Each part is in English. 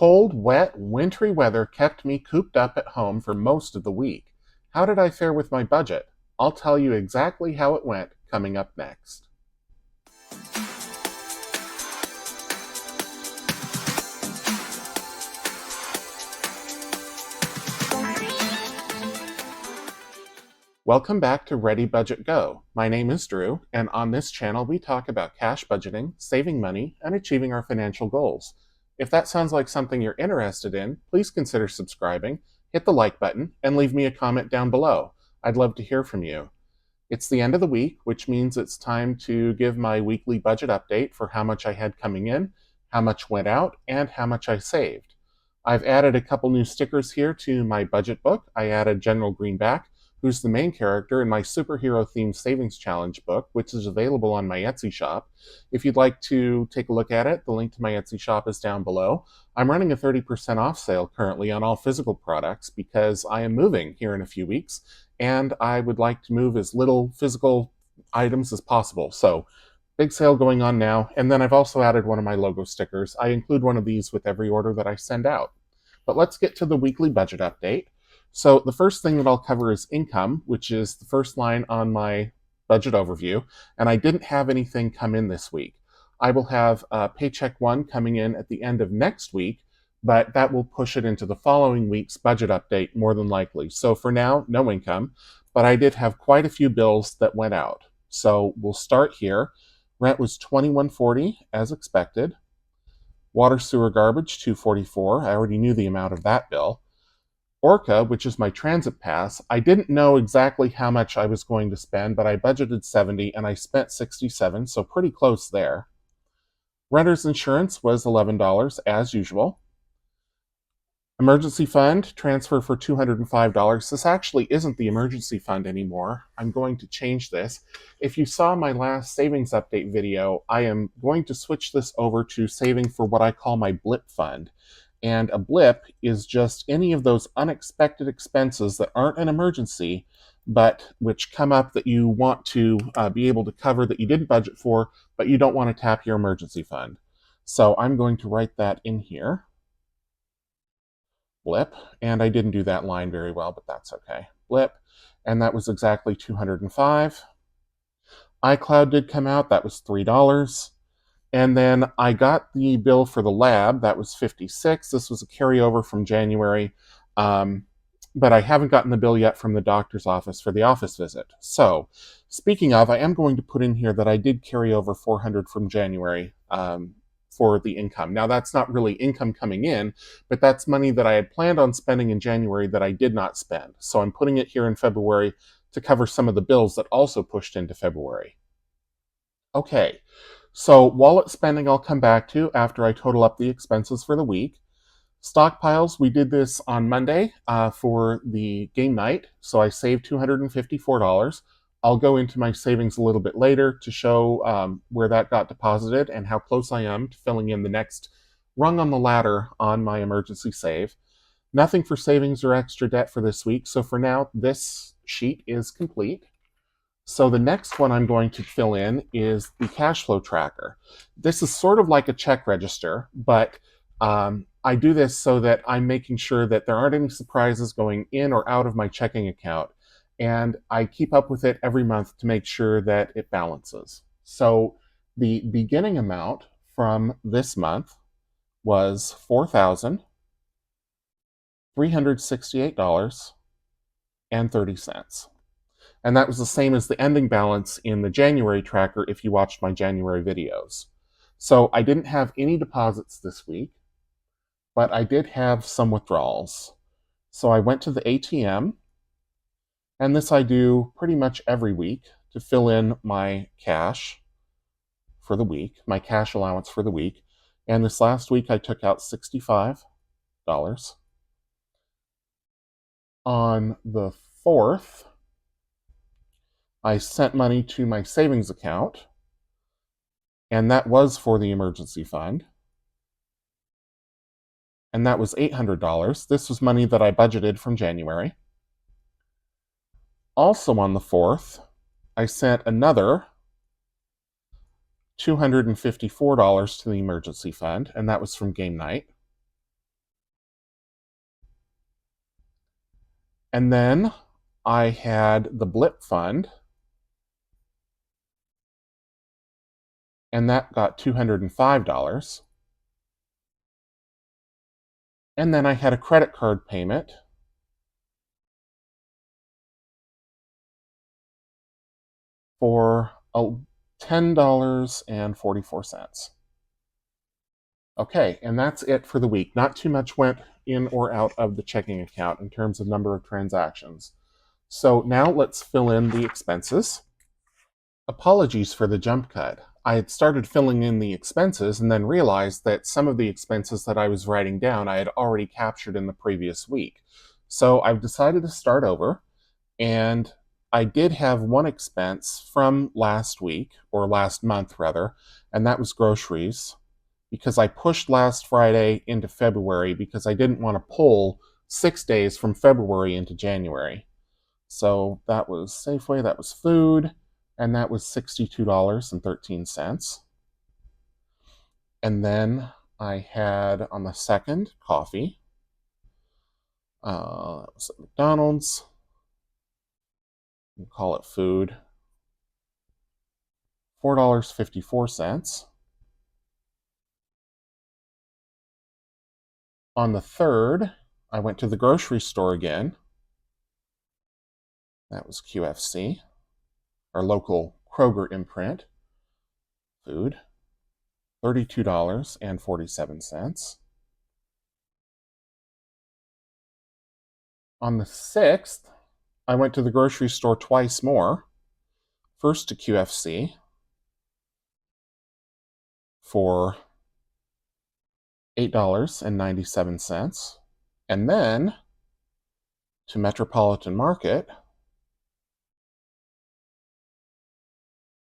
Cold, wet, wintry weather kept me cooped up at home for most of the week. How did I fare with my budget? I'll tell you exactly how it went coming up next. Welcome back to Ready Budget Go. My name is Drew, and on this channel we talk about cash budgeting, saving money, and achieving our financial goals. If that sounds like something you're interested in, please consider subscribing, hit the like button, and leave me a comment down below. I'd love to hear from you. It's the end of the week, which means it's time to give my weekly budget update for how much I had coming in, how much went out, and how much I saved. I've added a couple new stickers here to my budget book. I added General Greenback, who's the main character in my superhero-themed savings challenge book, which is available on my Etsy shop. If you'd like to take a look at it, the link to my Etsy shop is down below. I'm running a 30% off sale currently on all physical products because I am moving here in a few weeks, and I would like to move as little physical items as possible. So, big sale going on now. And then I've also added one of my logo stickers. I include one of these with every order that I send out. But let's get to the weekly budget update. So the first thing that I'll cover is income, which is the first line on my budget overview, and I didn't have anything come in this week. I will have paycheck one coming in at the end of next week, but that will push it into the following week's budget update more than likely. So for now, no income, but I did have quite a few bills that went out. So we'll start here. Rent was $21.40 as expected. Water, sewer, garbage, $244. I already knew the amount of that bill. Orca, which is my transit pass, I didn't know exactly how much I was going to spend, but I budgeted $70 and I spent $67, so pretty close there. Renter's insurance was $11 as usual. Emergency fund transfer for $205. This actually isn't the emergency fund anymore. I'm going to change this. If you saw my last savings update video, I am going to switch this over to saving for what I call my blip fund. And a blip is just any of those unexpected expenses that aren't an emergency, but which come up that you want to be able to cover that you didn't budget for, but you don't want to tap your emergency fund. So I'm going to write that in here. Blip. And I didn't do that line very well, but that's okay. Blip. And that was exactly $205. iCloud did come out. That was $3. And then I got the bill for the lab. That was $56. This was a carryover from January. But I haven't gotten the bill yet from the doctor's office for the office visit. So, speaking of, I am going to put in here that I did carry over $400 from January for the income. Now, that's not really income coming in, but that's money that I had planned on spending in January that I did not spend. So I'm putting it here in February to cover some of the bills that also pushed into February. Okay. So wallet spending I'll come back to after I total up the expenses for the week. Stockpiles, we did this on Monday for the game night, so I saved $254. I'll go into my savings a little bit later to show where that got deposited and how close I am to filling in the next rung on the ladder on my emergency save. Nothing for savings or extra debt for this week, so for now, this sheet is complete. So the next one I'm going to fill in is the cash flow tracker. This is sort of like a check register, but I do this so that I'm making sure that there aren't any surprises going in or out of my checking account. And I keep up with it every month to make sure that it balances. So the beginning amount from this month was $4,368.30. And that was the same as the ending balance in the January tracker if you watched my January videos. So I didn't have any deposits this week, but I did have some withdrawals. So I went to the ATM, and this I do pretty much every week to fill in my cash for the week, my cash allowance for the week. And this last week I took out $65. On the 4th, I sent money to my savings account, and that was for the emergency fund. And that was $800. This was money that I budgeted from January. Also on the 4th, I sent another $254 to the emergency fund, and that was from game night. And then I had the blip fund, and that got $205. And then I had a credit card payment for $10.44. Okay, and that's it for the week. Not too much went in or out of the checking account in terms of number of transactions. So now let's fill in the expenses. Apologies for the jump cut. I had started filling in the expenses and then realized that some of the expenses that I was writing down I had already captured in the previous week. So I've decided to start over, and I did have one expense from last week, or last month rather, and that was groceries, because I pushed last Friday into February because I didn't want to pull 6 days from February into January. So that was Safeway, that was food, and that was $62.13. And then I had on the second coffee. That was at McDonald's. We'll call it food. $4.54. On the third, I went to the grocery store again. That was QFC, our local Kroger imprint. Food, $32.47. On the 6th, I went to the grocery store twice more. First to QFC for $8.97, and then to Metropolitan Market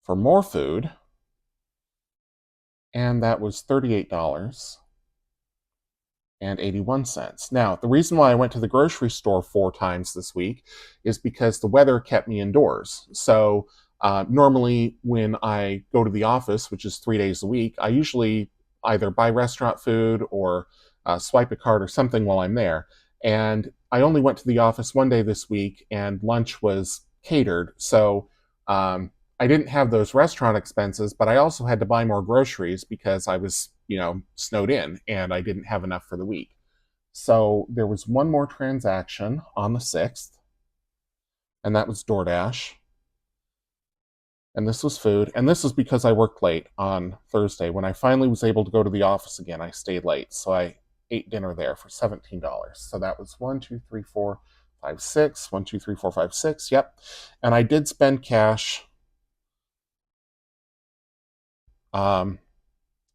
for more food, and that was $38.81. Now, the reason why I went to the grocery store 4 times this week is because the weather kept me indoors. So normally when I go to the office, which is 3 days a week, I usually either buy restaurant food or swipe a card or something while I'm there. And I only went to the office 1 day this week, and lunch was catered. So I didn't have those restaurant expenses, but I also had to buy more groceries because I was, snowed in and I didn't have enough for the week. So there was one more transaction on the 6th, and that was DoorDash. And this was food. And this was because I worked late on Thursday. When I finally was able to go to the office again, I stayed late. So I ate dinner there for $17. So that was 1, 2, 3, 4, 5, 6. 1, 2, 3, 4, 5, 6. Yep. And I did spend cash out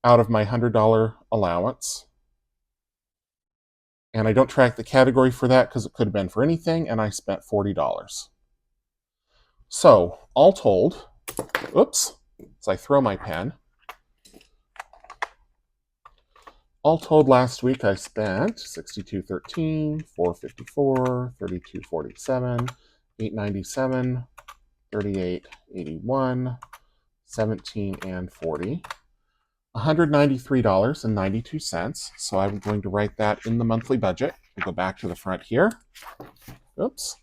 of my $100 allowance. And I don't track the category for that because it could have been for anything, and I spent $40. So, all told, oops, as I throw my pen, all told last week I spent $62.13, $4.54, $32.47, $8.97, $38.81, $17 and $40. $193.92. So I'm going to write that in the monthly budget. We'll go back to the front here. Oops.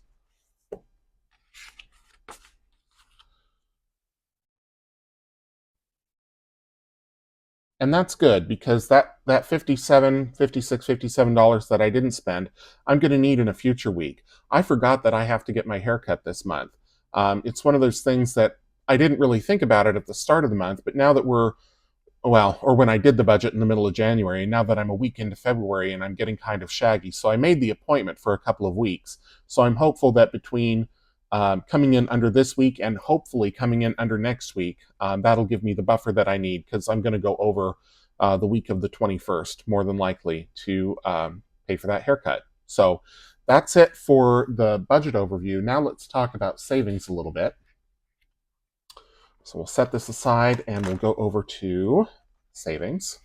And that's good because that $57 that I didn't spend, I'm going to need in a future week. I forgot that I have to get my hair cut this month. It's one of those things that I didn't really think about it at the start of the month, but now that or when I did the budget in the middle of January, now that I'm a week into February and I'm getting kind of shaggy. So I made the appointment for a couple of weeks. So I'm hopeful that between coming in under this week and hopefully coming in under next week, that'll give me the buffer that I need, because I'm going to go over the week of the 21st, more than likely, to pay for that haircut. So that's it for the budget overview. Now let's talk about savings a little bit. So we'll set this aside and we'll go over to savings.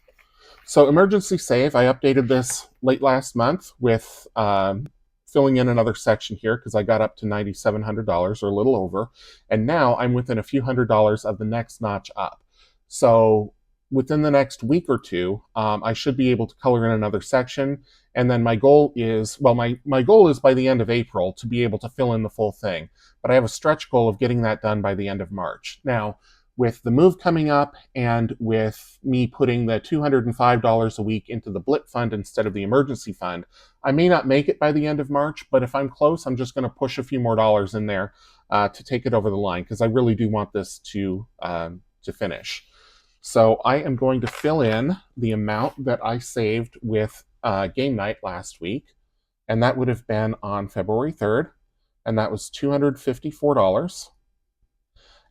So emergency save, I updated this late last month with filling in another section here because I got up to $9,700 or a little over. And now I'm within a few $100s of the next notch up. So within the next week or two, I should be able to color in another section. And then my goal is, well, my goal is by the end of April to be able to fill in the full thing. But I have a stretch goal of getting that done by the end of March. Now, with the move coming up and with me putting the $205 a week into the blip fund instead of the emergency fund, I may not make it by the end of March, but if I'm close, I'm just going to push a few more dollars in there to take it over the line, because I really do want this to finish. So I am going to fill in the amount that I saved with game night last week, and that would have been on February 3rd, and that was $254.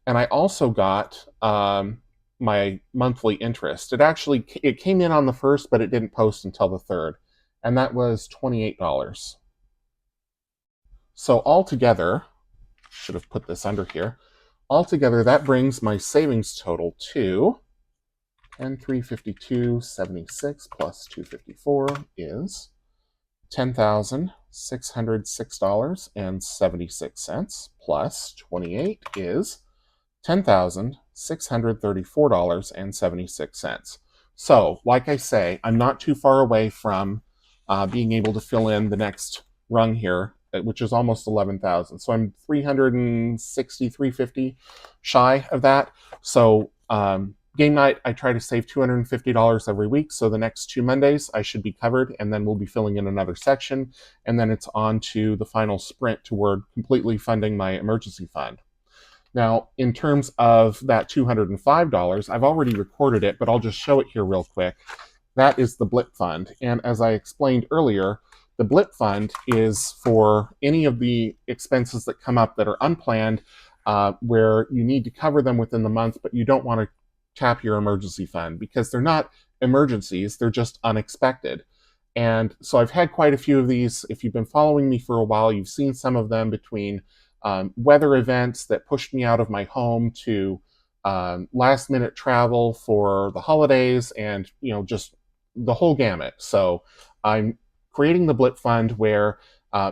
And I also got my monthly interest. It came in on the 1st, but it didn't post until the 3rd, and that was $28. So altogether, should have put this under here. Altogether, that brings my savings total to, and 352.76 plus 254 is $10,606.76 plus 28 is $10,634.76. So, like I say, I'm not too far away from being able to fill in the next rung here, which is almost 11,000. So I'm 360, 350 shy of that. So game night, I try to save $250 every week. So the next 2 Mondays, I should be covered, and then we'll be filling in another section. And then it's on to the final sprint toward completely funding my emergency fund. Now, in terms of that $205, I've already recorded it, but I'll just show it here real quick. That is the blip fund. And as I explained earlier, the blip fund is for any of the expenses that come up that are unplanned, where you need to cover them within the month, but you don't want to tap your emergency fund because they're not emergencies, they're just unexpected. And so I've had quite a few of these. If you've been following me for a while, you've seen some of them, between weather events that pushed me out of my home to last minute travel for the holidays, and just the whole gamut. So I'm creating the blip fund where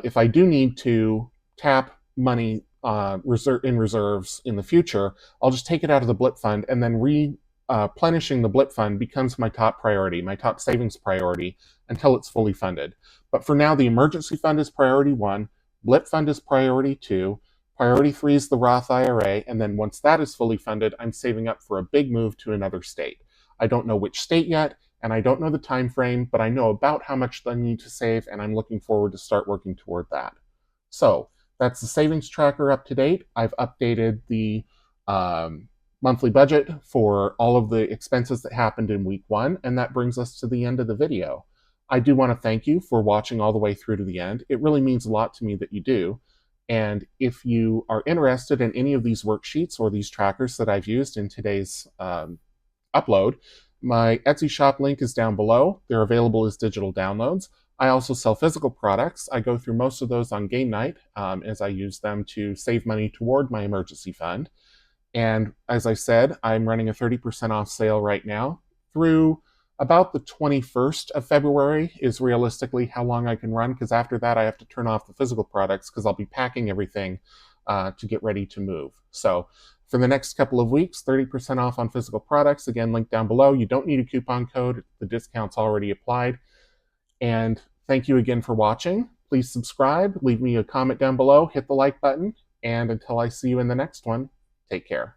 if I do need to tap money in reserves in the future, I'll just take it out of the blip fund, and then replenishing the blip fund becomes my top priority, my top savings priority, until it's fully funded. But for now, the emergency fund is priority 1, blip fund is priority 2, priority 3 is the Roth IRA, and then once that is fully funded, I'm saving up for a big move to another state. I don't know which state yet, and I don't know the time frame, but I know about how much I need to save, and I'm looking forward to start working toward that. So that's the savings tracker up to date. I've updated the monthly budget for all of the expenses that happened in week 1, and that brings us to the end of the video. I do want to thank you for watching all the way through to the end. It really means a lot to me that you do. And if you are interested in any of these worksheets or these trackers that I've used in today's upload, my Etsy shop link is down below. They're available as digital downloads. I also sell physical products. I go through most of those on game night as I use them to save money toward my emergency fund. And as I said, I'm running a 30% off sale right now through about the 21st of February is realistically how long I can run, because after that I have to turn off the physical products because I'll be packing everything to get ready to move. So for the next couple of weeks, 30% off on physical products. Again, link down below. You don't need a coupon code. The discount's already applied. And thank you again for watching. Please subscribe, leave me a comment down below, hit the like button, and until I see you in the next one, take care.